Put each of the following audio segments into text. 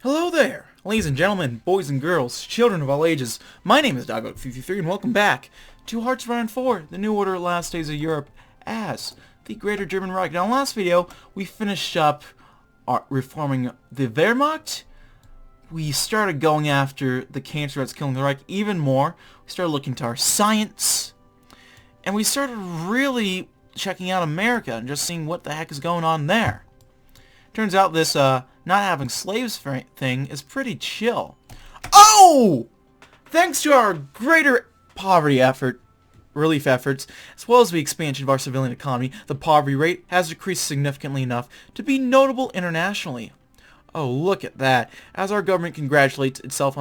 Hello there, ladies and gentlemen, boys and girls, children of all ages. My name is DB333 and welcome back to Hearts of Iron 4, the New Order Last Days of Europe as the Greater German Reich. Now in the last video, we finished up reforming the Wehrmacht. We started going after the cancer that's killing the Reich even more. We started looking to our science. And we started really checking out America and just seeing what the heck is going on there. Turns out this not having slaves thing is pretty chill. Oh! Thanks to our greater poverty relief efforts, as well as the expansion of our civilian economy, the poverty rate has decreased significantly enough to be notable internationally. Oh, look at that. As our government congratulates itself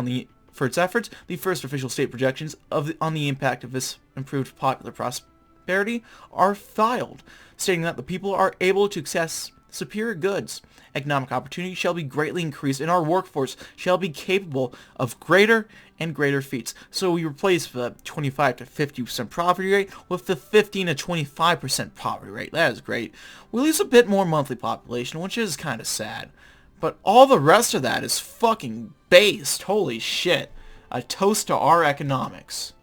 for its efforts, the first official state projections on the impact of this improved popular prosperity are filed, stating that the people are able to access superior goods. Economic opportunity shall be greatly increased, and our workforce shall be capable of greater and greater feats. So we replace the 25 to 50% poverty rate with the 15 to 25% poverty rate. That is great. We lose a bit more monthly population, which is kind of sad. But all the rest of that is fucking based. Holy shit. A toast to our economics.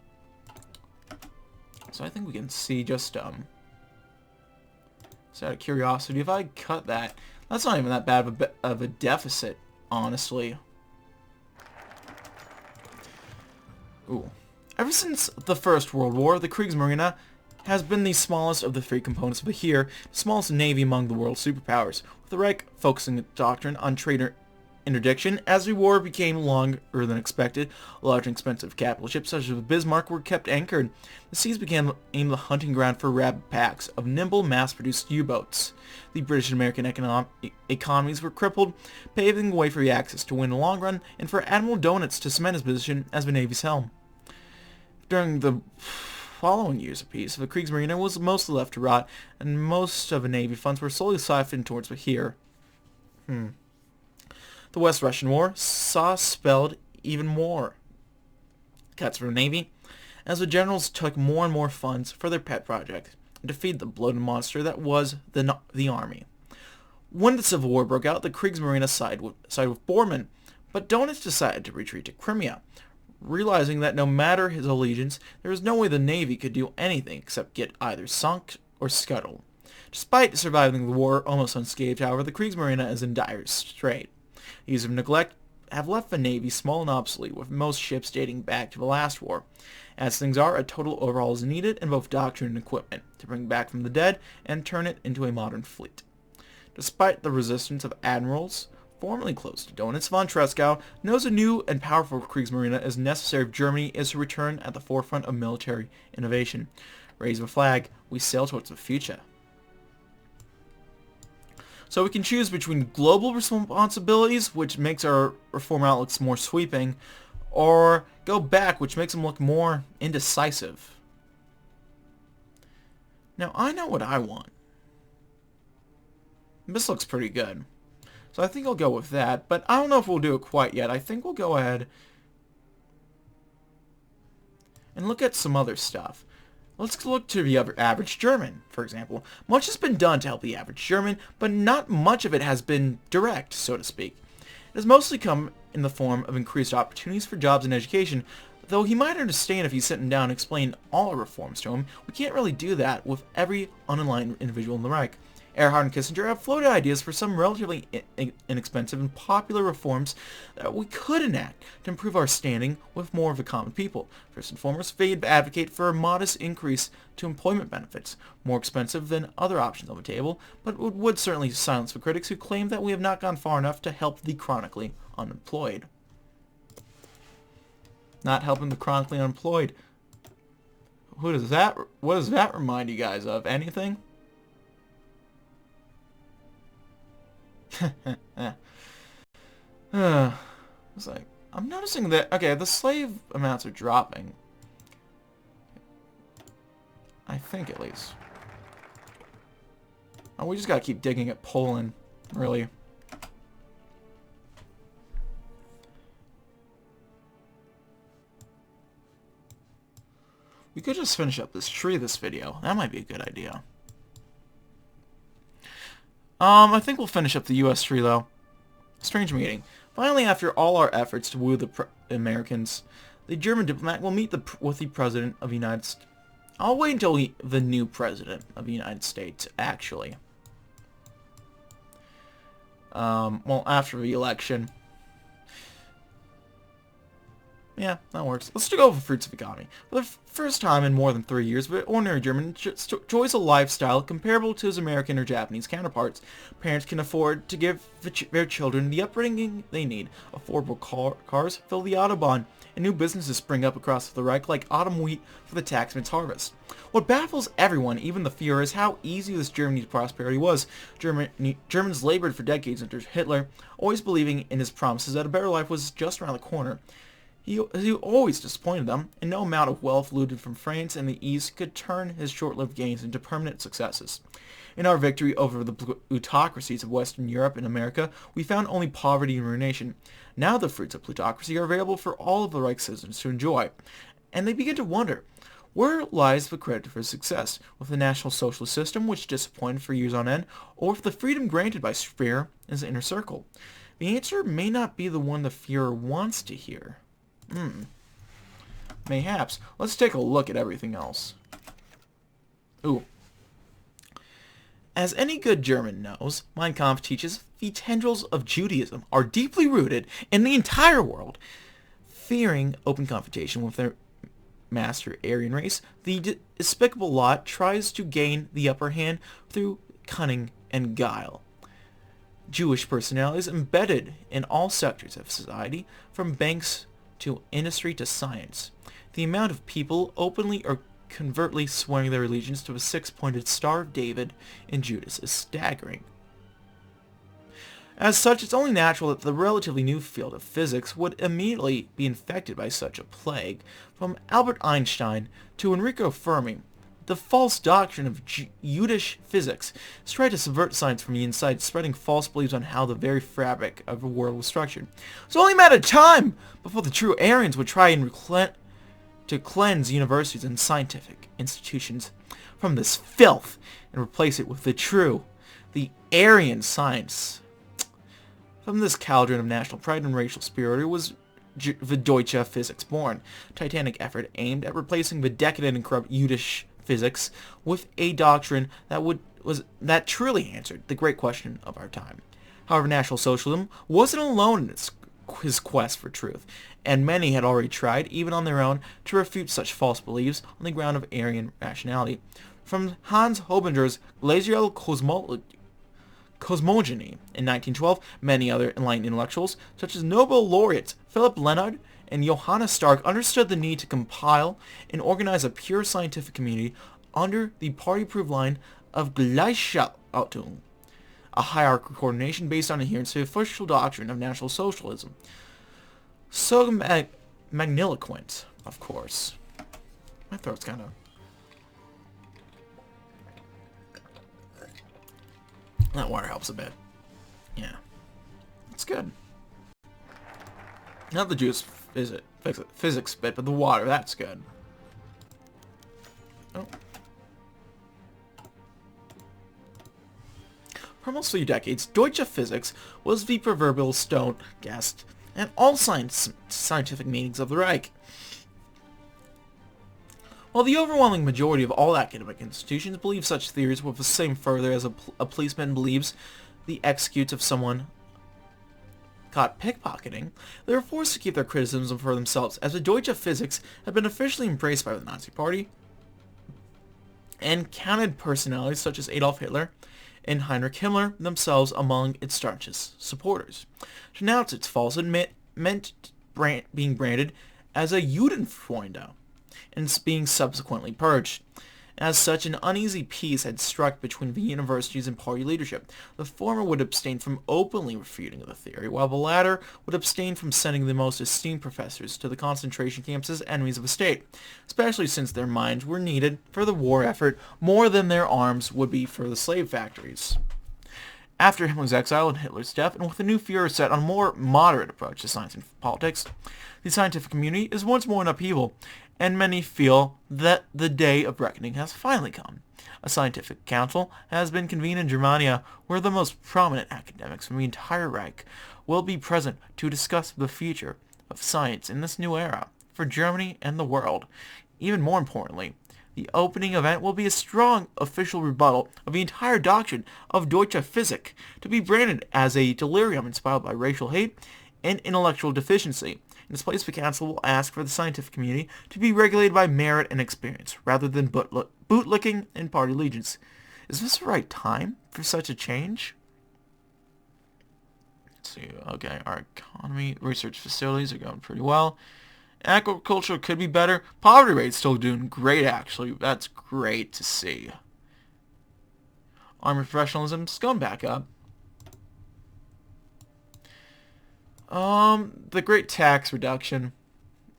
So I think we can see just, out of curiosity, if I cut that, that's not even that bad of a deficit, honestly. Ooh. Ever since the First World War, the Kriegsmarine has been the smallest of the three components of the Heer, the smallest navy among the world's superpowers, with the Reich focusing its doctrine on trade interdiction. As the war became longer than expected, large and expensive capital ships such as the Bismarck were kept anchored. The seas became the hunting ground for rabid packs of nimble, mass-produced U-boats. The British and American economies were crippled, paving the way for the Axis to win in the long run and for Admiral Donitz to cement his position as the Navy's helm. During the following years of peace, the Kriegsmarine was mostly left to rot, and most of the Navy funds were slowly siphoned towards the Heer. The West Russian War spelled even more cuts for the Navy, as the generals took more and more funds for their pet project to feed the bloated monster that was the army. When the Civil War broke out, the Kriegsmarine sided with Bormann, but Donitz decided to retreat to Crimea, realizing that no matter his allegiance, there was no way the Navy could do anything except get either sunk or scuttled. Despite surviving the war almost unscathed, however, the Kriegsmarine is in dire strait. Years of neglect have left the Navy small and obsolete, with most ships dating back to the last war. As things are, a total overhaul is needed in both doctrine and equipment to bring back from the dead and turn it into a modern fleet. Despite the resistance of admirals formerly close to Donitz, von Tresckow knows a new and powerful Kriegsmarine is necessary if Germany is to return at the forefront of military innovation. Raise the flag, we sail towards the future. So we can choose between global responsibilities, which makes our reform outlooks more sweeping, or go back, which makes them look more indecisive. Now, I know what I want. This looks pretty good. So I think I'll go with that, but I don't know if we'll do it quite yet. I think we'll go ahead and look at some other stuff. Let's look to the average German, for example. Much has been done to help the average German, but not much of it has been direct, so to speak. It has mostly come in the form of increased opportunities for jobs and education, though he might understand if you sit him down and explain all our reforms to him. We can't really do that with every unaligned individual in the Reich. Erhard and Kissinger have floated ideas for some relatively inexpensive and popular reforms that we could enact to improve our standing with more of the common people. First and foremost, they advocate for a modest increase to employment benefits, more expensive than other options on the table, but would certainly silence the critics who claim that we have not gone far enough to help the chronically unemployed. Not helping the chronically unemployed. What does that remind you guys of? Anything? It's like, I'm noticing that, okay, the slave amounts are dropping. I think, at least. Oh, we just gotta keep digging at Poland, really. We could just finish up this tree this video. That might be a good idea. I think we'll finish up the US tree, though. Strange meeting. Finally, after all our efforts to woo the Americans, the German diplomat will meet with the President of the United States. I'll wait until the new President of the United States, actually. Well, after the election. Yeah, that works. Let's go over fruits of economy. For the first time in more than 3 years, the ordinary German enjoys a lifestyle comparable to his American or Japanese counterparts. Parents can afford to give their children the upbringing they need. Affordable cars fill the Autobahn, and new businesses spring up across the Reich like autumn wheat for the taxman's harvest. What baffles everyone, even the Führer, is how easy this Germany's prosperity was. Germans labored for decades under Hitler, always believing in his promises that a better life was just around the corner. He always disappointed them, and no amount of wealth looted from France and the East could turn his short-lived gains into permanent successes. In our victory over the plutocracies of Western Europe and America, we found only poverty and ruination. Now the fruits of plutocracy are available for all of the Reich citizens to enjoy, and they begin to wonder, where lies the credit for success, with the National Socialist system, which disappointed for years on end, or with the freedom granted by Speer and his inner circle? The answer may not be the one the Führer wants to hear. Mayhaps. Let's take a look at everything else. Ooh. As any good German knows, Mein Kampf teaches the tendrils of Judaism are deeply rooted in the entire world. Fearing open confrontation with their master Aryan race, the despicable lot tries to gain the upper hand through cunning and guile. Jewish personalities embedded in all sectors of society, from banks to industry to science. The amount of people openly or covertly swearing their allegiance to a six-pointed Star of David in Judas is staggering. As such, it's only natural that the relatively new field of physics would immediately be infected by such a plague. From Albert Einstein to Enrico Fermi, the false doctrine of Jüdisch physics has tried to subvert science from the inside, spreading false beliefs on how the very fabric of the world was structured. It's only a matter of time before the true Aryans would try and to cleanse universities and scientific institutions from this filth and replace it with the Aryan science. From this cauldron of national pride and racial superiority was the Deutsche Physics born, a titanic effort aimed at replacing the decadent and corrupt Jüdisch physics with a doctrine that truly answered the great question of our time. However, National Socialism wasn't alone in his quest for truth, and many had already tried, even on their own, to refute such false beliefs on the ground of Aryan rationality. From Hans Hobinger's glacial cosmogony in 1912, many other enlightened intellectuals, such as Nobel laureates Philip Leonard and Johannes Stark, understood the need to compile and organize a pure scientific community under the party-approved line of Gleichschaltung, a hierarchical coordination based on adherence to the official doctrine of National Socialism. So magniloquent, of course. My throat's kind of... That water helps a bit. Yeah. It's good. Not the juice physics bit, but the water, that's good. Oh. For almost 3 decades, Deutsche Physics was the proverbial stone guest at all scientific meetings of the Reich. While the overwhelming majority of all academic institutions believe such theories were the same further as a policeman believes the executes of someone caught pickpocketing, they were forced to keep their criticism for themselves, as the Deutsche Physics had been officially embraced by the Nazi Party and counted personalities such as Adolf Hitler and Heinrich Himmler themselves among its staunchest supporters. To denounce its falsehood meant being branded as a Judenfreund and being subsequently purged. As such, an uneasy peace had struck between the universities and party leadership. The former would abstain from openly refuting the theory, while the latter would abstain from sending the most esteemed professors to the concentration camps as enemies of the state, especially since their minds were needed for the war effort more than their arms would be for the slave factories. After Himmler's exile and Hitler's death, and with the new Führer set on a more moderate approach to science and politics, the scientific community is once more in upheaval, and many feel that the day of reckoning has finally come. A scientific council has been convened in Germania, where the most prominent academics from the entire Reich will be present to discuss the future of science in this new era for Germany and the world. Even more importantly, the opening event will be a strong official rebuttal of the entire doctrine of Deutsche Physik, to be branded as a delirium inspired by racial hate and intellectual deficiency. In its place, the Council will ask for the scientific community to be regulated by merit and experience, rather than bootlicking and party allegiance. Is this the right time for such a change? Let's see. Okay, our economy, research facilities are going pretty well. Agriculture could be better. Poverty rate's still doing great, actually. That's great to see. Army professionalism's going back up. The great tax reduction.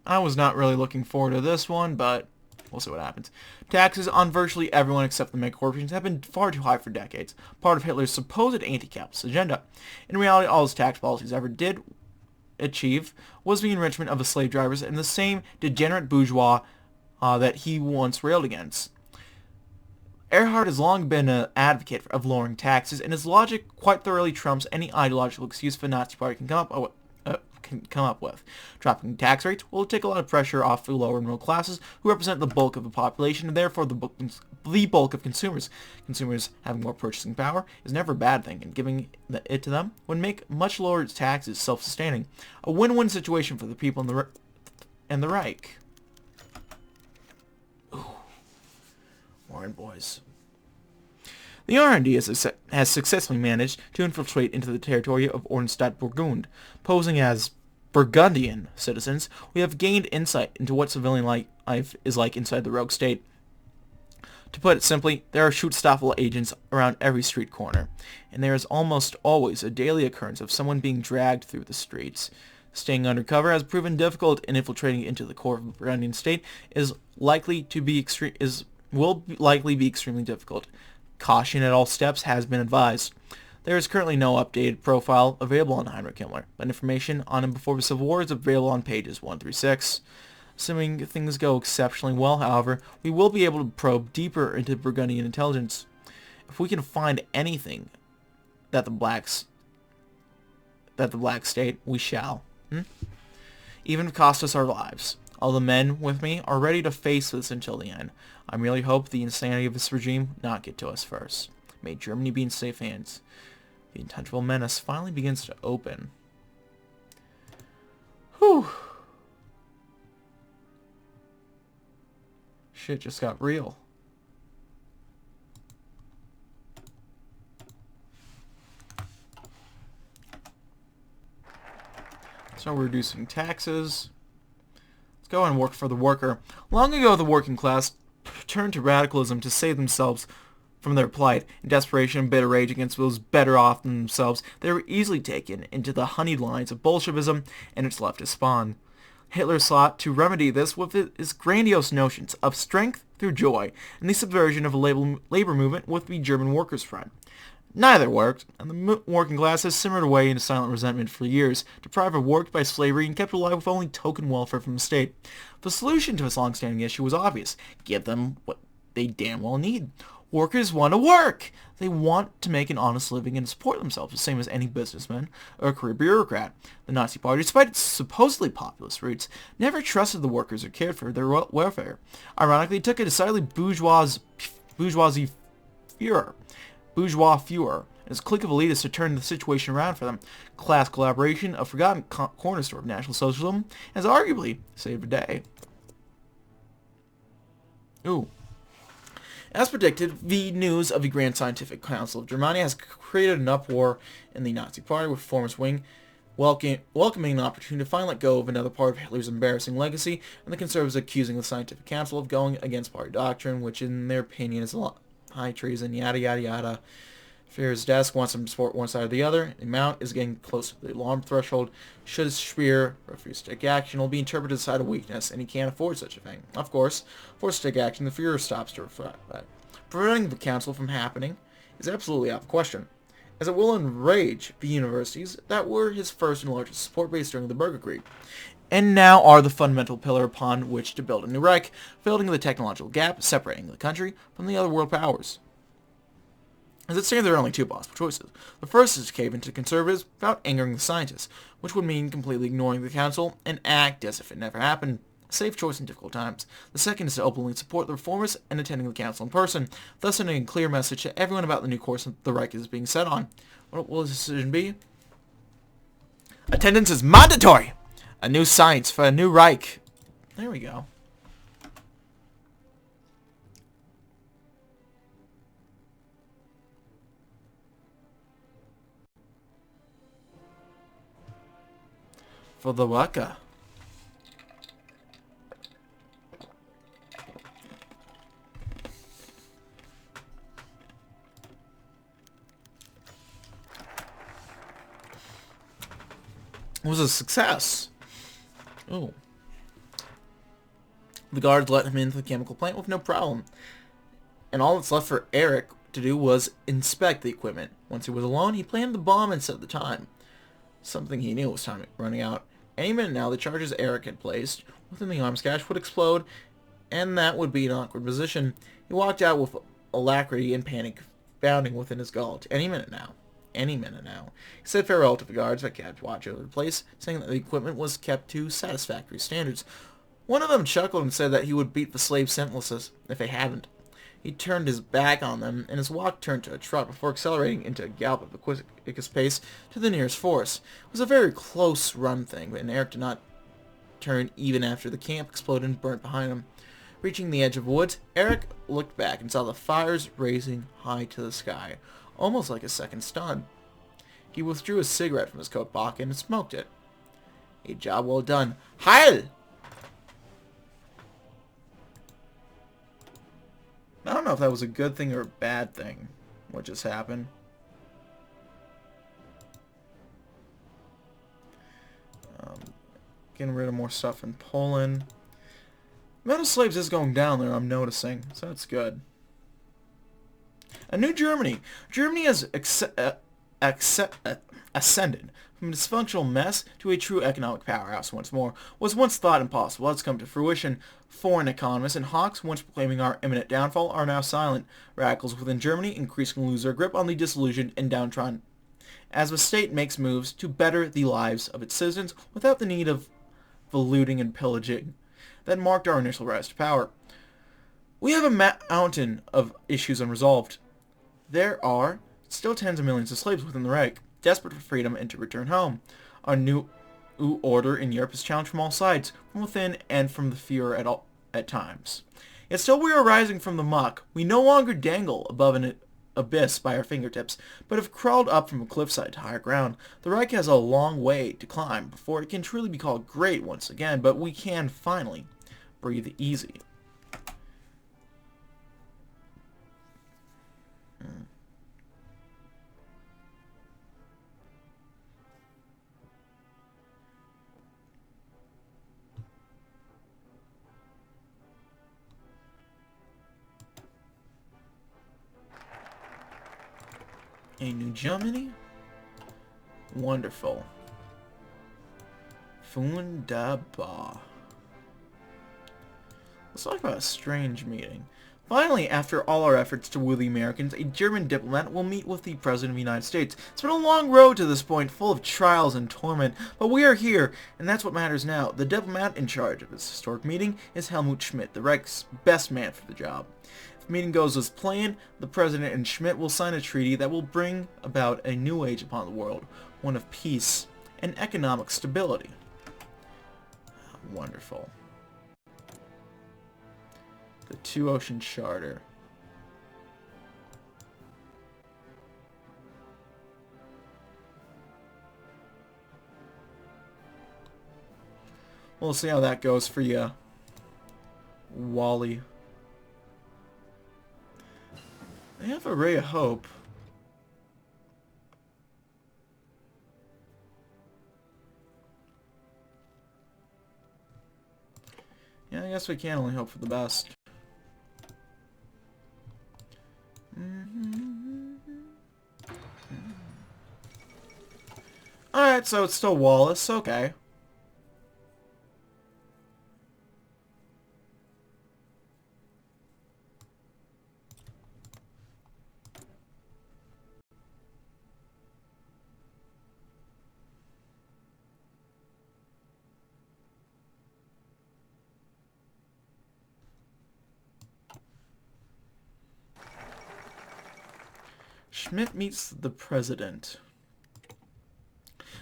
I was not really looking forward to this one, but we'll see what happens. Taxes on virtually everyone except the mega corporations have been far too high for decades, part of Hitler's supposed anti-capitalist agenda. In reality, all his tax policies ever did achieve was the enrichment of the slave drivers and the same degenerate bourgeois that he once railed against. Erhard has long been an advocate of lowering taxes, and his logic quite thoroughly trumps any ideological excuse the Nazi Party can come up with. Dropping tax rates will take a lot of pressure off the lower middle classes, who represent the bulk of the population and therefore the bulk of consumers. Consumers having more purchasing power is never a bad thing, and giving it to them would make much lower taxes self-sustaining. A win-win situation for the people and the Reich. Warren boys. The R&D has successfully managed to infiltrate into the territory of Ornstedt Burgund. Posing as Burgundian citizens, we have gained insight into what civilian life is like inside the rogue state. To put it simply, there are Schutzstaffel agents around every street corner, and there is almost always a daily occurrence of someone being dragged through the streets. Staying undercover has proven difficult, and infiltrating into the core of the Burgundian state will likely be extremely difficult. Caution at all steps has been advised. There is currently no updated profile available on Heinrich Himmler, but information on him before the Civil War is available on pages 1 through 6. Assuming things go exceptionally well, however, we will be able to probe deeper into Burgundian intelligence. If we can find anything that the Black State, we shall. Even if it costs us our lives. All the men with me are ready to face this until the end. I merely hope the insanity of this regime not get to us first. May Germany be in safe hands. The intangible menace finally begins to open. Whew. Shit just got real. So we're reducing taxes. Let's go and work for the worker. Long ago, the working class turned to radicalism to save themselves from their plight. In desperation and bitter rage against those better off than themselves, they were easily taken into the honeyed lines of Bolshevism and its leftist spawn. Hitler sought to remedy this with his grandiose notions of strength through joy and the subversion of a labor movement with the German Workers' Front. Neither worked, and the working class has simmered away into silent resentment for years, deprived of work by slavery and kept alive with only token welfare from the state. The solution to this long-standing issue was obvious. Give them what they damn well need. Workers want to work. They want to make an honest living and support themselves, the same as any businessman or career bureaucrat. The Nazi Party, despite its supposedly populist roots, never trusted the workers or cared for their welfare. Ironically, it took a decidedly bourgeois Führer, and his clique of elitists to turn the situation around for them. Class collaboration, a forgotten cornerstone of National Socialism, has arguably saved the day. Ooh. As predicted, the news of the Grand Scientific Council of Germany has created an uproar in the Nazi Party, with reformist wing welcoming an opportunity to finally let go of another part of Hitler's embarrassing legacy, and the conservatives accusing the Scientific Council of going against party doctrine, which in their opinion is high treason, yada yada yada. Führer's desk wants him to support one side or the other. The amount is getting close to the alarm threshold. Should Speer refuse to take action, it will be interpreted as a sign of weakness, and he can't afford such a thing. Of course, forced to take action, the Führer stops to reflect. Preventing the council from happening is absolutely out of question, as it will enrage the universities that were his first and largest support base during the Bürgerkrieg, and now are the fundamental pillar upon which to build a new Reich, filling the technological gap, separating the country from the other world powers. As it stands, there are only two possible choices. The first is to cave into conservatives without angering the scientists, which would mean completely ignoring the council and act as if it never happened. A safe choice in difficult times. The second is to openly support the reformers and attending the council in person, thus sending a clear message to everyone about the new course the Reich is being set on. What will the decision be? Attendance is mandatory! A new science for a new Reich. There we go. For the Waka. It was a success. Oh. The guards let him into the chemical plant with no problem. And all that's left for Eric to do was inspect the equipment. Once he was alone, he planned the bomb and set the time. Something he knew was time running out. Any minute now, the charges Eric had placed within the arms cache would explode, and that would be an awkward position. He walked out with alacrity and panic bounding within his gullet. Any minute now. Any minute now. He said farewell to the guards that kept watch over the place, saying that the equipment was kept to satisfactory standards. One of them chuckled and said that he would beat the slaves senseless if they hadn't. He turned his back on them, and his walk turned to a trot before accelerating into a gallop at the quickest pace to the nearest forest. It was a very close run thing, and Eric did not turn even after the camp exploded and burnt behind him. Reaching the edge of woods, Eric looked back and saw the fires raising high to the sky, almost like a second stun. He withdrew a cigarette from his coat pocket and smoked it. A job well done. Heil! I don't know if that was a good thing or a bad thing, what just happened. Getting rid of more stuff in Poland. Amount of slaves is going down there, I'm noticing, so that's good. A new Germany. Germany has ascended from a dysfunctional mess to a true economic powerhouse once more. Was once thought impossible has come to fruition. Foreign economists and hawks, once proclaiming our imminent downfall, are now silent. Radicals within Germany increasingly lose their grip on the disillusioned and downtrodden, as the state makes moves to better the lives of its citizens without the need of the looting and pillaging that marked our initial rise to power. We have a mountain of issues unresolved. There are still tens of millions of slaves within the Reich, desperate for freedom and to return home. Our new order in Europe is challenged from all sides, from within and from the Führer at times. Yet still we are rising from the muck. We no longer dangle above an abyss by our fingertips, but have crawled up from a cliffside to higher ground. The Reich has a long way to climb before it can truly be called great once again, but we can finally breathe easy. A new Germany? Wonderful. Wunderbar. Let's talk about a strange meeting. Finally, after all our efforts to woo the Americans, a German diplomat will meet with the President of the United States. It's been a long road to this point, full of trials and torment, but we are here, and that's what matters now. The diplomat in charge of this historic meeting is Helmut Schmidt, the Reich's best man for the job. If the meeting goes as planned, the President and Schmidt will sign a treaty that will bring about a new age upon the world, one of peace and economic stability. Wonderful. The Two Ocean Charter. We'll see how that goes for you, Wally. They have a ray of hope. Yeah, I guess we can only hope for the best. Alright, so it's still Wallace, okay. Schmidt meets the president.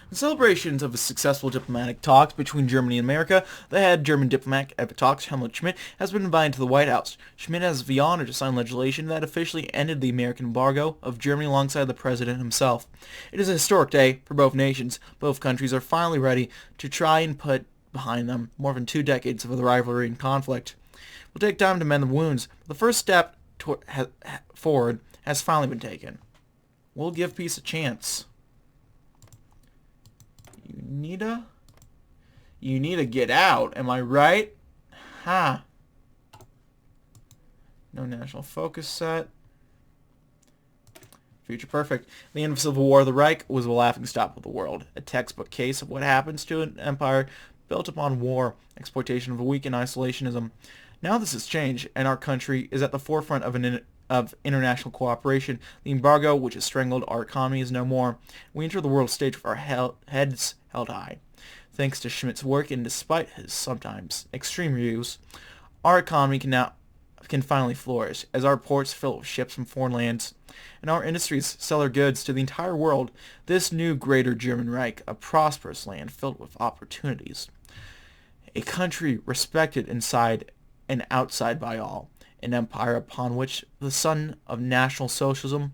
In celebrations of a successful diplomatic talks between Germany and America, the head German diplomat at the talks, Helmut Schmidt, has been invited to the White House. Schmidt has the honor to sign legislation that officially ended the American embargo of Germany alongside the president himself. It is a historic day for both nations. Both countries are finally ready to try and put behind them more than 2 decades of the rivalry and conflict. It will take time to mend the wounds, but the first step forward has finally been taken. We'll give peace a chance. You need to get out, am I right? Ha. No national focus set. Future perfect. The end of the Civil War of the Reich was a laughingstock of the world, a textbook case of what happens to an empire built upon war, exploitation of the weak, and isolationism. Now this has changed, and our country is at the forefront of international cooperation. The embargo, which has strangled our economy, is no more. We enter the world stage with our heads held high. Thanks to Schmidt's work, and despite his sometimes extreme views, our economy can finally flourish, as our ports fill with ships from foreign lands, and our industries sell their goods to the entire world. This new greater German Reich, a prosperous land filled with opportunities, a country respected inside and outside by all, an empire upon which the sun of National Socialism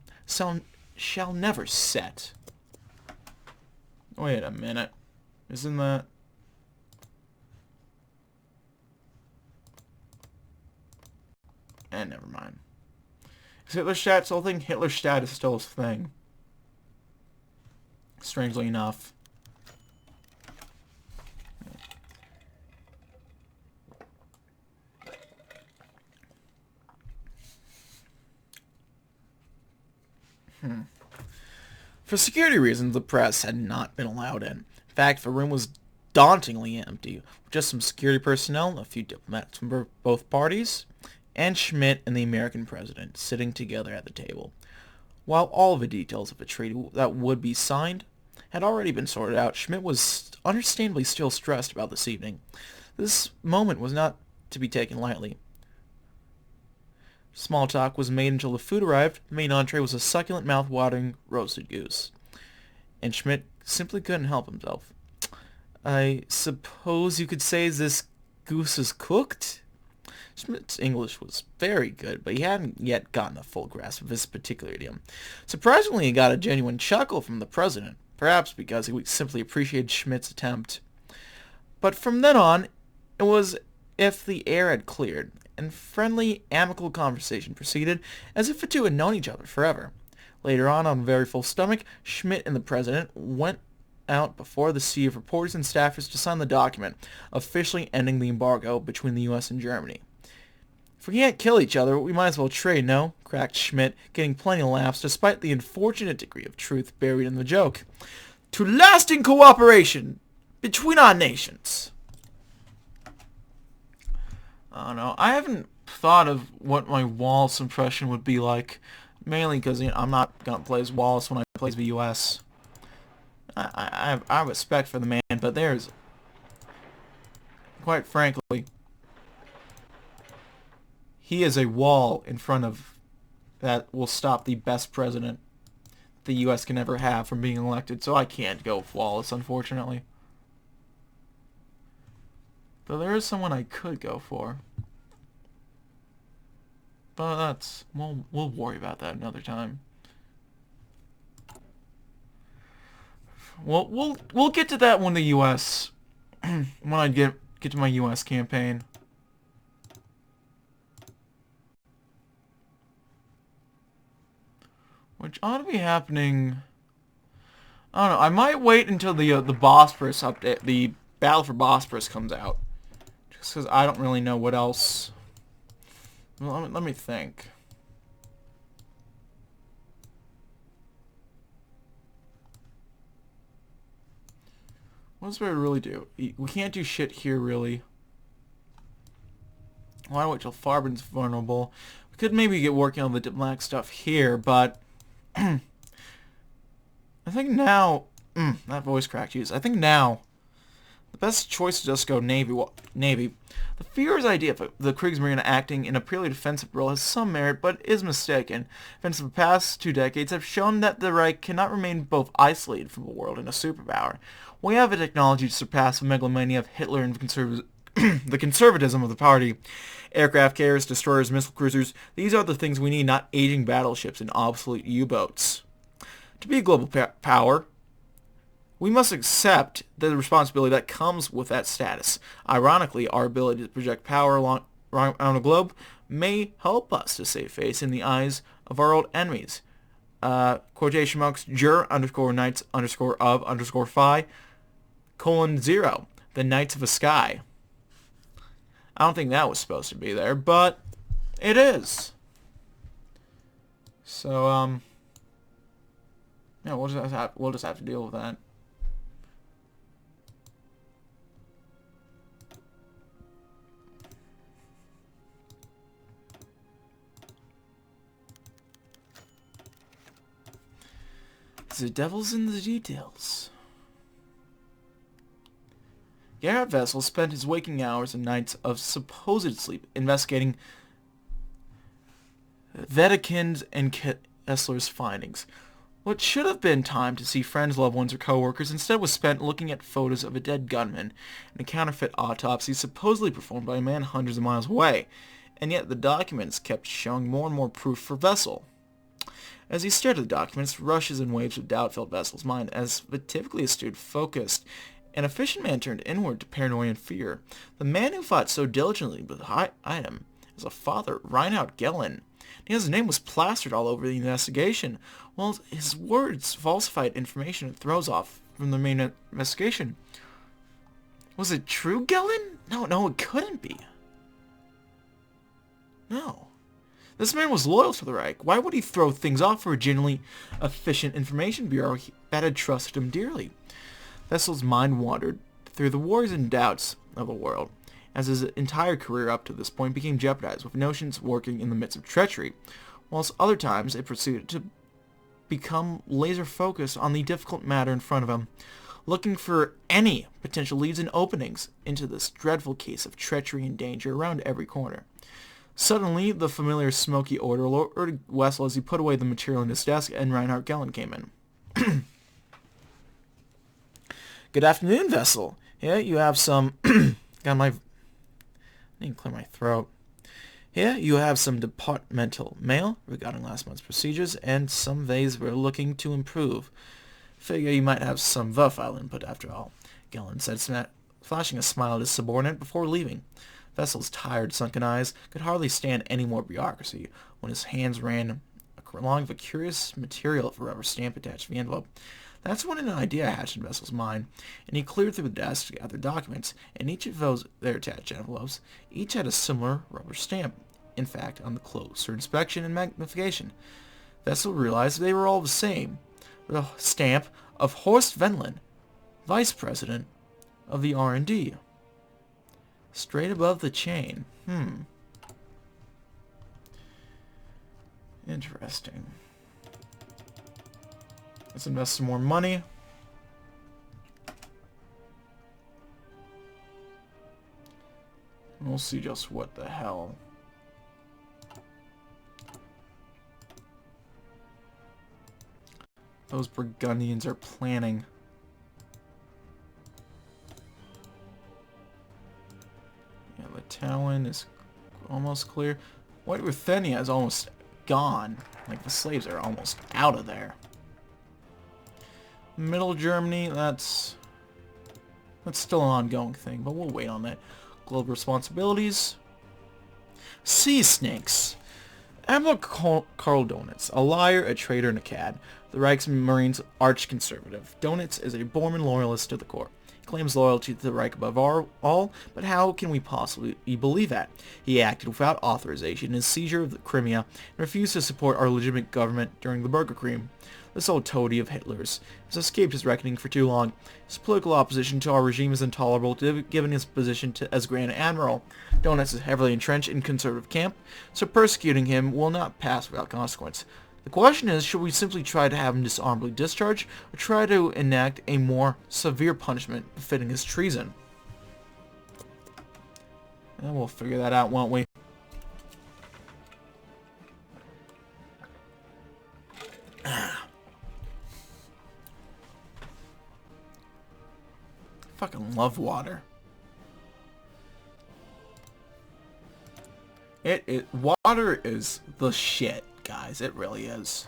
shall never set. Wait a minute. Isn't that... never mind. Is Hitlerstadt still a thing? Hitlerstadt is still a thing. Strangely enough. For security reasons, the press had not been allowed in. In fact, the room was dauntingly empty, with just some security personnel, a few diplomats from both parties, and Schmidt and the American president sitting together at the table. While all of the details of the treaty that would be signed had already been sorted out, Schmidt was understandably still stressed about this evening. This moment was not to be taken lightly. Small talk was made until the food arrived. The main entree was a succulent, mouth-watering roasted goose, and Schmidt simply couldn't help himself. I suppose you could say this goose is cooked? Schmidt's English was very good, but he hadn't yet gotten a full grasp of this particular idiom. Surprisingly, he got a genuine chuckle from the president, perhaps because he simply appreciated Schmidt's attempt. But from then on, it was as if the air had cleared, and friendly, amicable conversation proceeded, as if the two had known each other forever. Later on a very full stomach, Schmidt and the president went out before the sea of reporters and staffers to sign the document, officially ending the embargo between the U.S. and Germany. If we can't kill each other, we might as well trade, no? Cracked Schmidt, getting plenty of laughs despite the unfortunate degree of truth buried in the joke. To lasting cooperation between our nations. I don't know. I haven't thought of what my Wallace impression would be like, mainly because I'm not going to play as Wallace when I play as the U.S. I have respect for the man, but there's, quite frankly, he is a wall in front of that will stop the best president the U.S. can ever have from being elected, so I can't go with Wallace, unfortunately. But there is someone I could go for. But that's... we'll worry about that another time. We'll get to that when the U.S. when I get to my U.S. campaign. Which ought to be happening... I don't know. I might wait until the Bosphorus update, the Battle for Bosphorus comes out. Just because I don't really know what else... Well, let me think. What else do I really do? We can't do shit here, really. Why wait till Farben's vulnerable? We could maybe get working on the diplomatic stuff here, but... I think now... that voice crack, jeez. I think now... best choice is just go Navy. Navy. The Führer's idea of the Kriegsmarine acting in a purely defensive role has some merit, but is mistaken. Events of the past 2 decades have shown that the Reich cannot remain both isolated from the world and a superpower. We have a technology to surpass the megalomania of Hitler and the conservatism of the party. Aircraft carriers, destroyers, missile cruisers, these are the things we need, not aging battleships and obsolete U-boats. To be a global power, we must accept the responsibility that comes with that status. Ironically, our ability to project power around the globe may help us to save face in the eyes of our old enemies. Quotation marks, jur underscore knights underscore of underscore phi :0, the Knights of the Sky. I don't think that was supposed to be there, but it is. So, yeah, we'll just have to deal with that. The devil's in the details. Gerhard Wessel spent his waking hours and nights of supposed sleep investigating Wedekinds and Kessler's findings. What should have been time to see friends, loved ones, or co-workers instead was spent looking at photos of a dead gunman and a counterfeit autopsy supposedly performed by a man hundreds of miles away, and yet the documents kept showing more and more proof for Wessel. As he stared at the documents, rushes and waves of doubt filled Wessel's mind as the typically astute, focused, and efficient man turned inward to paranoia and fear. The man who fought so diligently with the item is a father, Reinhard Gehlen. His name was plastered all over the investigation, while his words falsified information it throws off from the main investigation. Was it true, Gehlen? No, it couldn't be. No. This man was loyal to the Reich. Why would he throw things off for a genuinely efficient information bureau that had trusted him dearly? Wessel's mind wandered through the worries and doubts of the world, as his entire career up to this point became jeopardized with notions working in the midst of treachery, whilst other times it proceeded to become laser-focused on the difficult matter in front of him, looking for any potential leads and openings into this dreadful case of treachery and danger around every corner. Suddenly, the familiar smoky odor alerted Wessel as he put away the material in his desk, and Reinhard Gehlen came in. Good afternoon, Wessel. Here you have some... I need to clear my throat. Here you have some departmental mail regarding last month's procedures and some ways we're looking to improve. Figure you might have some worthwhile input after all, Gehlen said, flashing a smile at his subordinate before leaving. Wessel's tired, sunken eyes could hardly stand any more bureaucracy when his hands ran along the curious material of a rubber stamp attached to the envelope. That's when an idea hatched in Wessel's mind, and he cleared through the desk to gather documents, and each of those their attached envelopes, each had a similar rubber stamp. In fact, on the closer inspection and magnification, Wessel realized they were all the same. The stamp of Horst Wendland, Vice President of the R&D. Straight above the chain. Interesting. Let's invest some more money. We'll see just what the hell. Those Burgundians are planning. Yeah, the Talon is almost clear. White Ruthenia is almost gone. Like, the slaves are almost out of there. Middle Germany, that's still an ongoing thing, but we'll wait on that. Global responsibilities. Sea snakes. Admiral Karl Donitz, a liar, a traitor, and a cad. The Reichsmarine's arch-conservative. Donitz is a Bormann loyalist to the core. He claims loyalty to the Reich above all, but how can we possibly believe that? He acted without authorization in his seizure of the Crimea and refused to support our legitimate government during the Bürgerkrieg. This old toady of Hitler's has escaped his reckoning for too long. His political opposition to our regime is intolerable, given his position as Grand Admiral. Donitz is heavily entrenched in conservative camp, so persecuting him will not pass without consequence. The question is, should we simply try to have him dishonorably discharged, or try to enact a more severe punishment befitting his treason? And we'll figure that out, won't we? Fucking love water. Water is the shit, guys. It really is.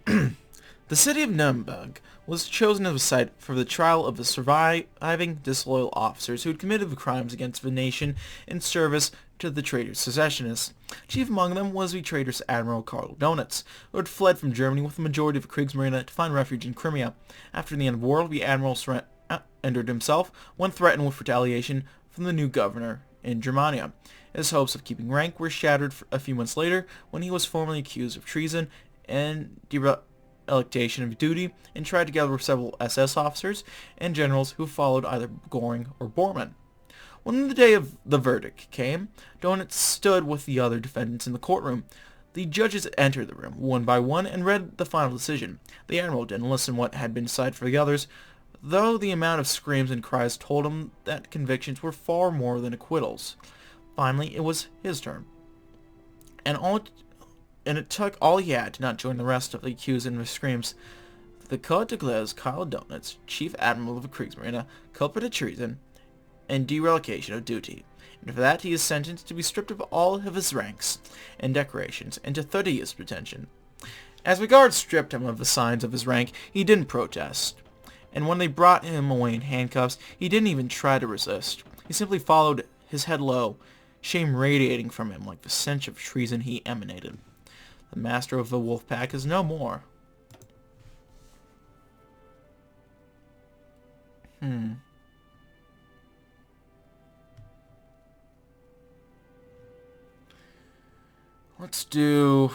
The city of Nuremberg was chosen as a site for the trial of the surviving disloyal officers who had committed the crimes against the nation in service to the traitor secessionists. Chief among them was the traitorous Admiral Karl Donitz, who had fled from Germany with the majority of the Kriegsmarine to find refuge in Crimea. After the end of the war, the Admiral surrendered himself when threatened with retaliation from the new governor in Germania. His hopes of keeping rank were shattered a few months later when he was formally accused of treason and dereliction of duty and tried together with several SS officers and generals who followed either Göring or Bormann. When the day of the verdict came, Donitz stood with the other defendants in the courtroom. The judges entered the room one by one and read the final decision. The Admiral didn't listen to what had been decided for the others, though the amount of screams and cries told him that convictions were far more than acquittals. Finally, it was his turn. And it took all he had to not join the rest of the accused in the screams. The court declares Karl Donitz, Chief Admiral of the Kriegsmarine, culprit of treason and dereliction of duty, and for that he is sentenced to be stripped of all of his ranks and decorations and to 30 years detention. As the guards stripped him of the signs of his rank, he didn't protest, and when they brought him away in handcuffs, he didn't even try to resist. He simply followed, his head low, shame radiating from him like the stench of treason he emanated. The master of the wolf pack is no more. Let's do...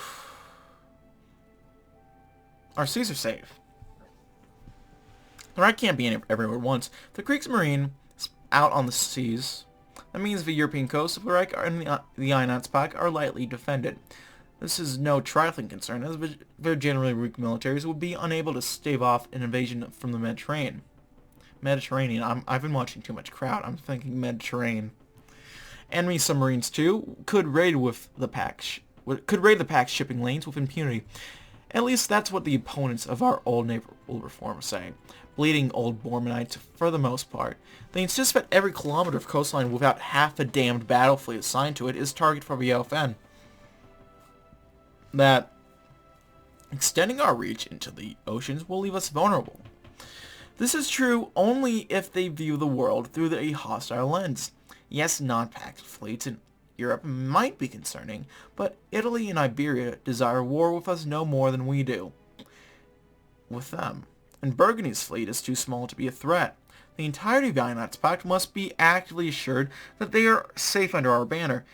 Our seas are safe. The Reich can't be everywhere at once. The Kriegsmarine is out on the seas. That means the European coasts of the Reich and the Einheitspack are lightly defended. This is no trifling concern, as their generally weak militaries would be unable to stave off an invasion from the Mediterranean. I've been watching too much Crowd. I'm thinking Mediterranean. Enemy submarines, too, could raid the pack's shipping lanes with impunity. At least that's what the opponents of our old naval reform say. Bleeding old Bormannites for the most part. They insist that every kilometer of coastline without half a damned battle fleet assigned to it is target for the OFN. That extending our reach into the oceans will leave us vulnerable. This is true only if they view the world through a hostile lens. Yes, non-pact fleets in Europe might be concerning, but Italy and Iberia desire war with us no more than we do with them. And Burgundy's fleet is too small to be a threat. The entirety of the Einheitspact must be actively assured that they are safe under our banner,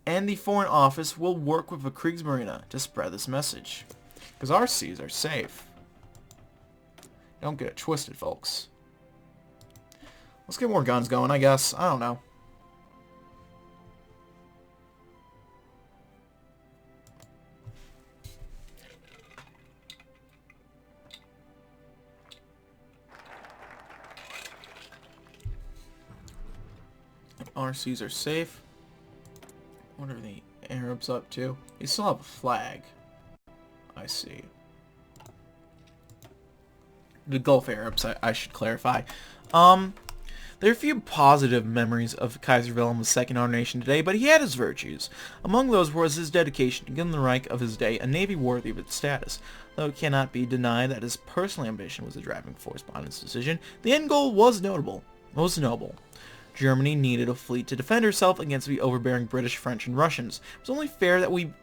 and the Foreign Office will work with the Kriegsmarine to spread this message. Because our seas are safe. Don't get it twisted, folks. Let's get more guns going, I guess. I don't know. Our seas are safe. What are the Arabs up to? They still have a flag. I see. The Gulf Arabs, I should clarify. There are a few positive memories of Kaiser Wilhelm II, our nation today, but he had his virtues. Among those was his dedication to giving the Reich of his day a navy worthy of its status. Though it cannot be denied that his personal ambition was the driving force behind his decision, the end goal was noble. Germany needed a fleet to defend herself against the overbearing British, French, and Russians. It was only fair that we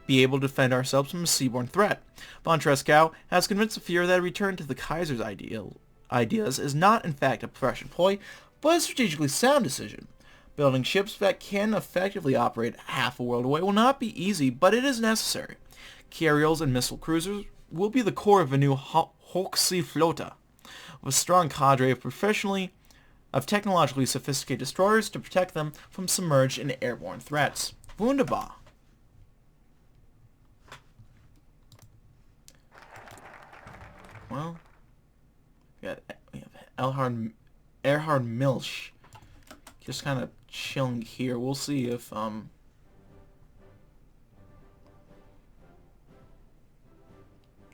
be able to defend ourselves from a seaborne threat. Von Tresckow has convinced the Fuhrer that a return to the Kaiser's ideas is not in fact a Prussian ploy, but a strategically sound decision. Building ships that can effectively operate half a world away will not be easy, but it is necessary. Carriers and missile cruisers will be the core of the new Hochseeflotte, with a strong cadre of technologically sophisticated destroyers to protect them from submerged and airborne threats. Wunderbar. Well, we have Erhard Milch. Just kind of chilling here. We'll see if,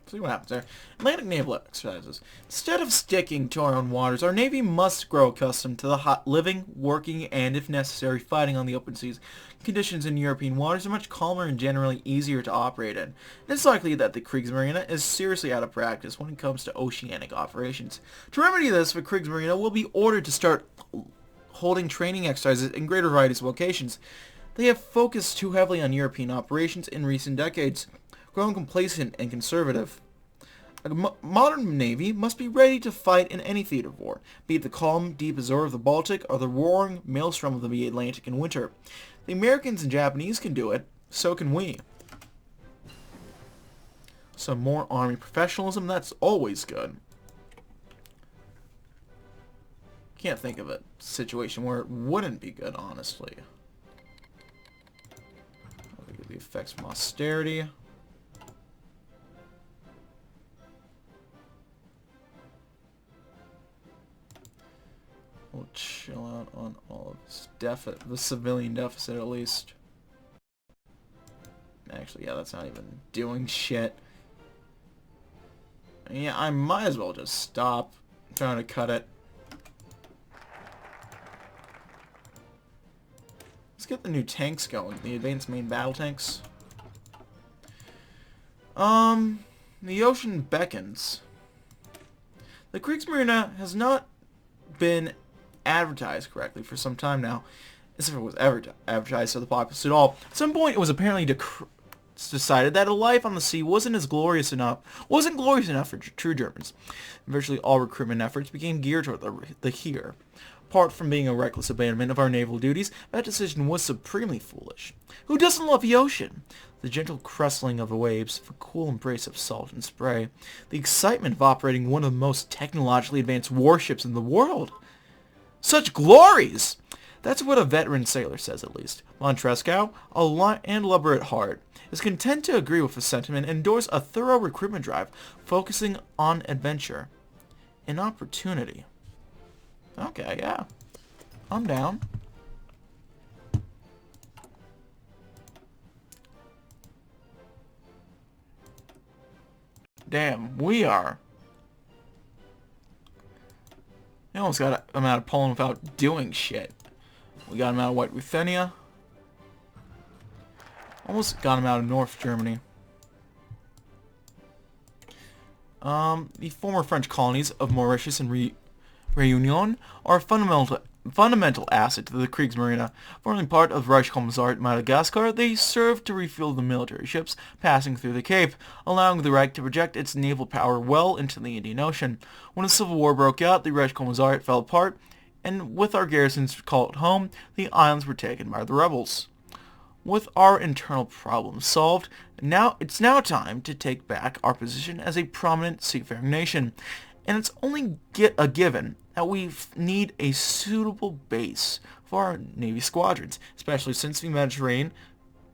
see what happens there. Atlantic naval exercises. Instead of sticking to our own waters, our Navy must grow accustomed to the hot living, working, and, if necessary, fighting on the open seas. Conditions in European waters are much calmer and generally easier to operate in. It's likely that the Kriegsmarine is seriously out of practice when it comes to oceanic operations. To remedy this, the Kriegsmarine will be ordered to start holding training exercises in greater varieties of locations. They have focused too heavily on European operations in recent decades, grown complacent and conservative. A modern Navy must be ready to fight in any theater of war, be it the calm, deep azure of the Baltic or the roaring maelstrom of the Atlantic in winter. The Americans and Japanese can do it, so can we. Some more Army professionalism, that's always good. Can't think of a situation where it wouldn't be good, honestly. Look at the effects from austerity. We'll chill out on all of this deficit, the civilian deficit at least. Actually, yeah, that's not even doing shit. Yeah, I might as well just stop trying to cut it. Let's get the new tanks going, the advanced main battle tanks. The ocean beckons. The Kriegsmarine has not been advertised correctly for some time now, as if it was ever advertised to the populace at all. At some point, it was apparently decided that a life on the sea wasn't glorious enough for true Germans. Virtually all recruitment efforts became geared toward the here. Apart from being a reckless abandonment of our naval duties, that decision was supremely foolish. Who doesn't love the ocean? The gentle crestling of the waves, the cool embrace of salt and spray, the excitement of operating one of the most technologically advanced warships in the world. Such glories! That's what a veteran sailor says, at least. Montresco, and lubber at heart, is content to agree with the sentiment and endorse a thorough recruitment drive focusing on adventure and opportunity. Okay, yeah. I'm down. Damn, we are. We almost got him out of Poland without doing shit. We got him out of White Ruthenia. Almost got him out of North Germany. The former French colonies of Mauritius and Réunion are a fundamental asset to the Kriegsmarine. Forming part of Reich Madagascar, they serve to refuel the military ships passing through the Cape, allowing the Reich to project its naval power well into the Indian Ocean. When a civil war broke out, the Reich fell apart, and with our garrisons called home, the islands were taken by the rebels. With our internal problems solved, it's now time to take back our position as a prominent seafaring nation. And it's only a given that we need a suitable base for our Navy squadrons, especially since the Mediterranean,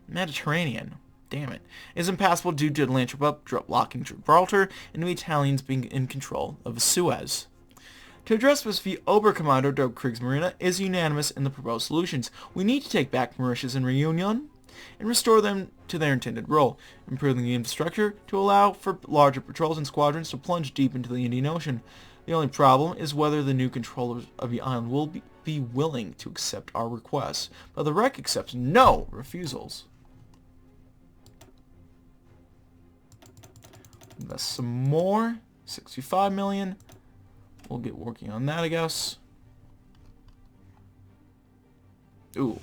damn it, is impassable due to Atlantic blocking Gibraltar and the Italians being in control of Suez. To address this, the Oberkommando der Kriegsmarine is unanimous in the proposed solutions. We need to take back Mauritius and Réunion and restore them to their intended role, improving the infrastructure to allow for larger patrols and squadrons to plunge deep into the Indian Ocean. The only problem is whether the new controllers of the island will be willing to accept our requests, but the Reich accepts no refusals. Invest some more, 65 million. We'll get working on that, I guess. Ooh.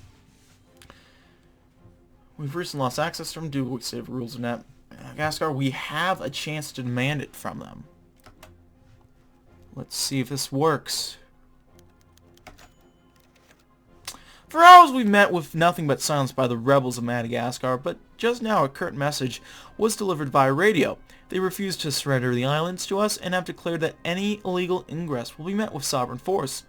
We've recently lost access to them due to the state of rules of Madagascar. We have a chance to demand it from them. Let's see if this works. For hours we've met with nothing but silence by the rebels of Madagascar, but just now a curt message was delivered via radio. They refused to surrender the islands to us and have declared that any illegal ingress will be met with sovereign force.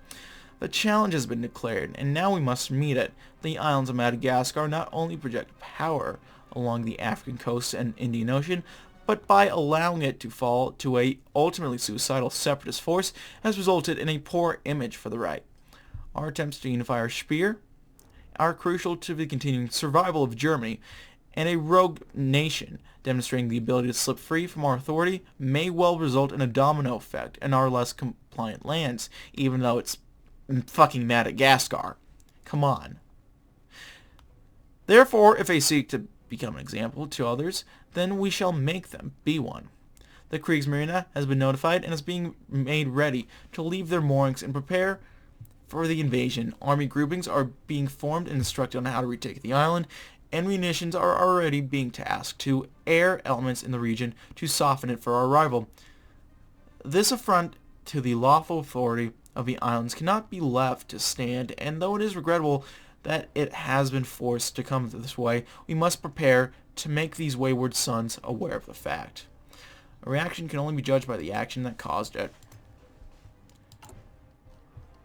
The challenge has been declared, and now we must meet it. The islands of Madagascar not only project power along the African coast and Indian Ocean, but by allowing it to fall to a ultimately suicidal separatist force has resulted in a poor image for the Reich. Our attempts to unify our Speer are crucial to the continuing survival of Germany, and a rogue nation demonstrating the ability to slip free from our authority may well result in a domino effect in our less compliant lands, even though it's fucking Madagascar. Come on. Therefore, if they seek to become an example to others, then we shall make them be one. The Kriegsmarine has been notified and is being made ready to leave their moorings and prepare for the invasion. Army groupings are being formed and instructed on how to retake the island, and munitions are already being tasked to air elements in the region to soften it for our arrival. This affront to the lawful authority of the islands cannot be left to stand, and though it is regrettable that it has been forced to come this way, we must prepare to make these wayward sons aware of the fact. A reaction can only be judged by the action that caused it.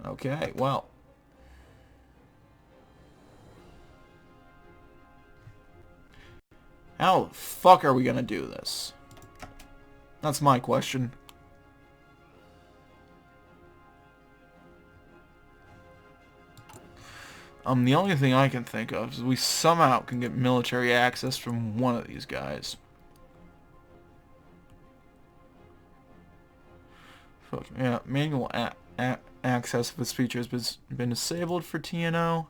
Okay, well. How the fuck are we gonna do this? That's my question. The only thing I can think of is we somehow can get military access from one of these guys. Fuck, yeah, manual access of this feature has been disabled for TNO.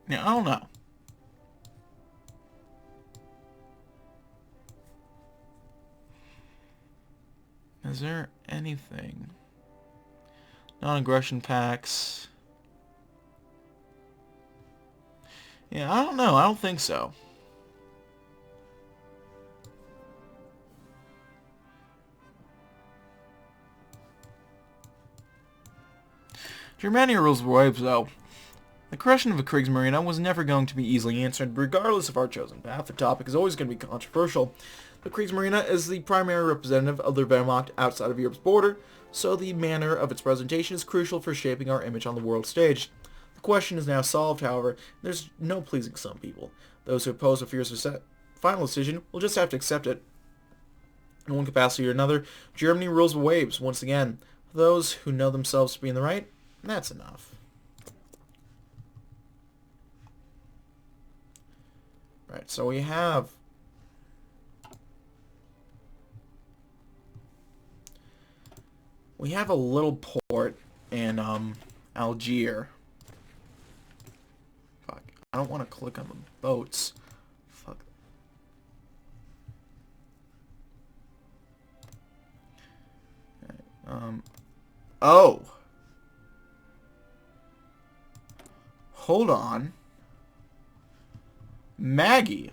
Yeah, I don't know. Is there anything? Non-aggression packs. Yeah, I don't know. I don't think so. Germany rules the waves, though. The question of a Kriegsmarine was never going to be easily answered, regardless of our chosen path. The topic is always going to be controversial. The Kriegsmarine is the primary representative of the Wehrmacht outside of Europe's border, so the manner of its presentation is crucial for shaping our image on the world stage. The question is now solved, however, and there's no pleasing some people. Those who oppose a fierce final decision will just have to accept it. In one capacity or another, Germany rules the waves once again. For those who know themselves to be in the right, that's enough. Right, so we have a little port in Algiers. Fuck, I don't want to click on the boats. Fuck. Right, oh. Hold on. Maggie.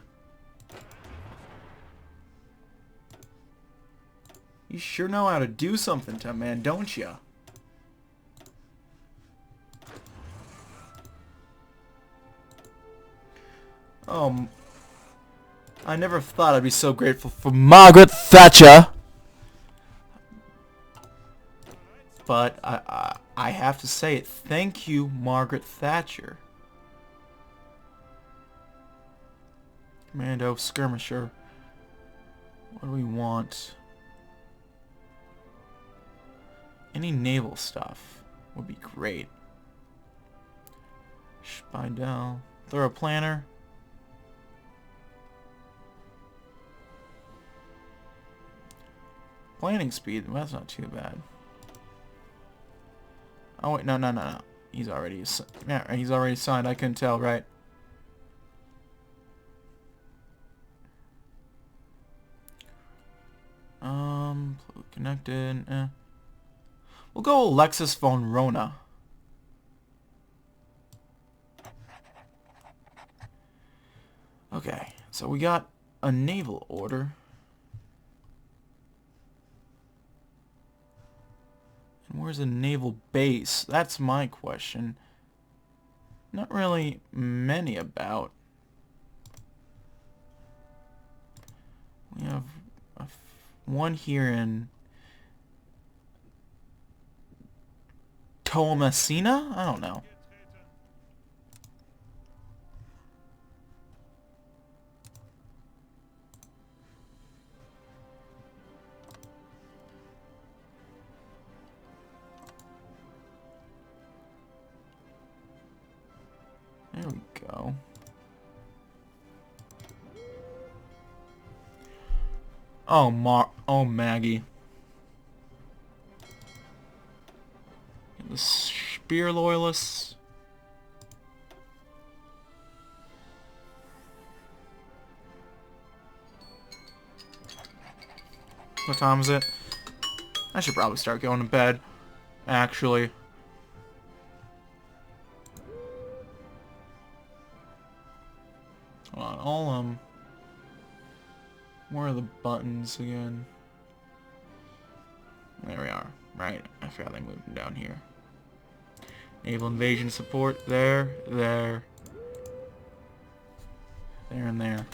You sure know how to do something, to man, don't ya? I never thought I'd be so grateful for Margaret Thatcher. But I have to say it. Thank you, Margaret Thatcher. Commando, skirmisher. What do we want? Any naval stuff would be great. Speidel. Throw a planner. Planning speed, well, that's not too bad. Oh wait, no. He's already signed. I couldn't tell, right? Connected. We'll go Alexis von Rona. Okay, so we got a naval order. And where's the naval base? That's my question. Not really many about. We have one here in Tomasina? I don't know. Oh, oh, Maggie. The Spear Loyalists. What time is it? I should probably start going to bed, actually. Hold on, where are the buttons again? There we are. Right, I forgot they moved them down here. Naval invasion support, there, and there.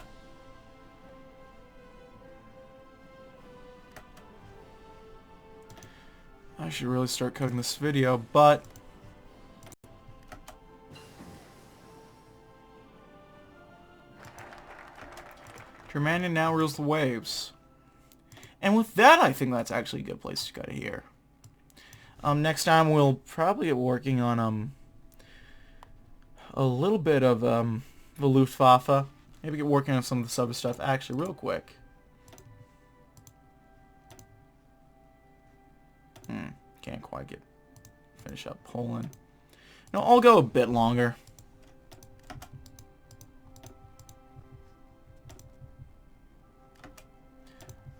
I should really start cutting this video, but Germania now rules the waves. And with that, I think that's actually a good place to cut it here. Next time we'll probably get working on a little bit of the Luftwaffe. Maybe get working on some of the sub stuff. Actually, real quick. Can't quite finish up Poland. No, I'll go a bit longer.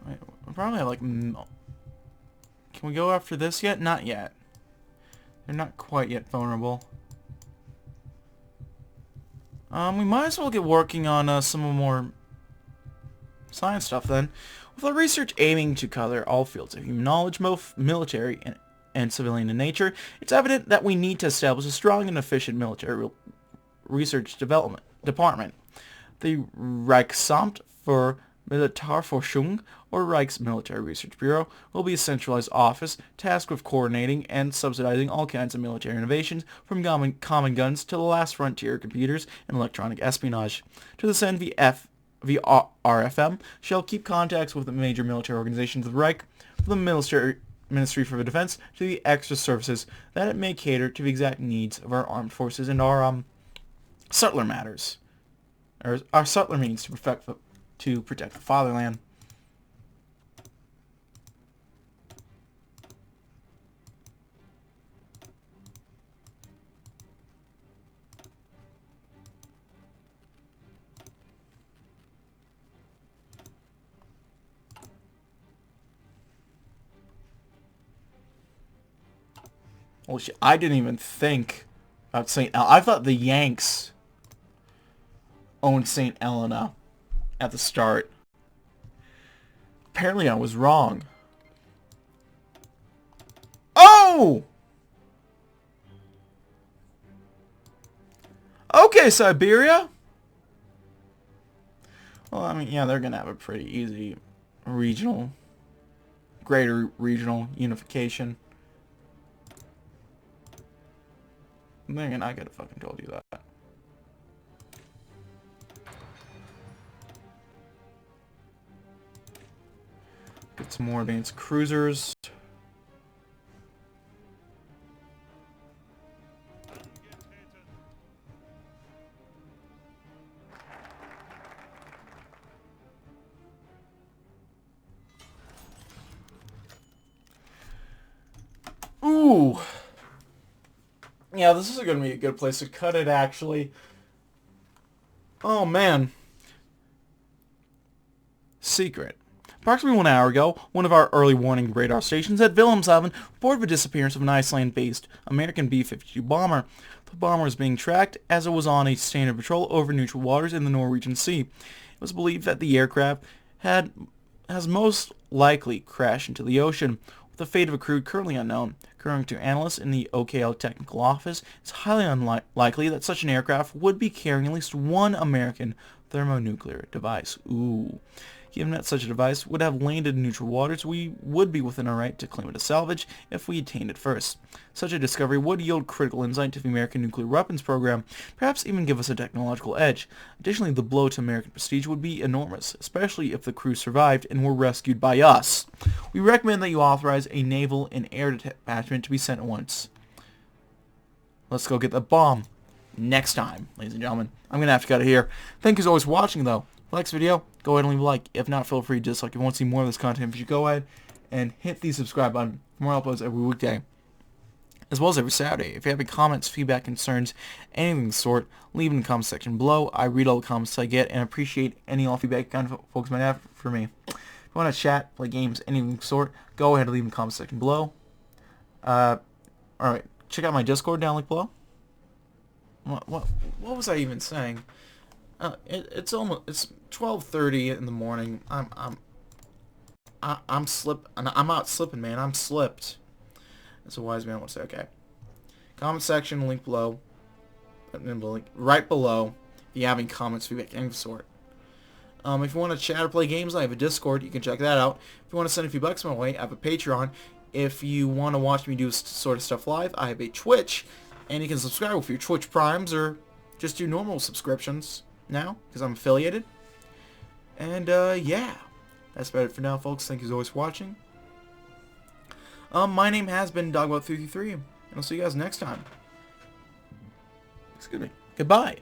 Wait, we probably have like. Can we go after this yet? Not yet. They're not quite yet vulnerable. We might as well get working on some more science stuff then. With our research aiming to cover all fields of human knowledge, both military and civilian in nature, it's evident that we need to establish a strong and efficient military research development department. The Reichsamt für Militärforschung, or Reich's Military Research Bureau, will be a centralized office tasked with coordinating and subsidizing all kinds of military innovations, from common guns to the last frontier computers and electronic espionage. To this end, the RFM shall keep contacts with the major military organizations of the Reich, from the Ministry for Defense to the extra services, that it may cater to the exact needs of our armed forces and our subtler matters, or our subtler means to protect the fatherland. Holy shit, I didn't even think about St. I thought the Yanks owned St. Helena at the start. Apparently I was wrong. Oh! Okay, Siberia. Well, I mean, yeah, they're gonna have a pretty easy greater regional unification. Man, I could have fucking told you that. Get some more advanced cruisers. Ooh. Yeah, this is going to be a good place to cut it, actually. Oh, man. Secret. Approximately 1 hour ago, one of our early warning radar stations at Wilhelmshaven reported the disappearance of an Iceland-based American B-52 bomber. The bomber was being tracked as it was on a standard patrol over neutral waters in the Norwegian Sea. It was believed that the aircraft has most likely crashed into the ocean. With the fate of a crew currently unknown, according to analysts in the OKL technical office, it's highly unlikely that such an aircraft would be carrying at least one American thermonuclear device. Ooh. Given that such a device would have landed in neutral waters, we would be within our right to claim it as salvage if we attained it first. Such a discovery would yield critical insight to the American nuclear weapons program, perhaps even give us a technological edge. Additionally, the blow to American prestige would be enormous, especially if the crew survived and were rescued by us. We recommend that you authorize a naval and air detachment to be sent at once. Let's go get the bomb. Next time, ladies and gentlemen. I'm going to have to cut it here. Thank you as always for watching, though. If you like this video, go ahead and leave a like. If not, feel free to dislike. If you want to see more of this content, you should go ahead and hit the subscribe button for more uploads every weekday, as well as every Saturday. If you have any comments, feedback, concerns, anything of the sort, leave it in the comment section below. I read all the comments I get and appreciate any all feedback kind of folks might have for me. If you want to chat, play games, anything of the sort, go ahead and leave in the comment section below. Alright, check out my Discord down link below. What was I even saying? It's 12:30 in the morning. I'm out slipping, man. I'm slipped. That's a wise man would say. Okay. Comment section, link below. Link right below. If you have any comments, feedback, any sort. If you want to chat or play games, I have a Discord. You can check that out. If you want to send a few bucks my way, I have a Patreon. If you want to watch me do sort of stuff live, I have a Twitch. And you can subscribe with your Twitch Primes or just do normal subscriptions now, because I'm affiliated. And, yeah. That's about it for now, folks. Thank you as always for watching. My name has been DB333, and I'll see you guys next time. Excuse me. Goodbye.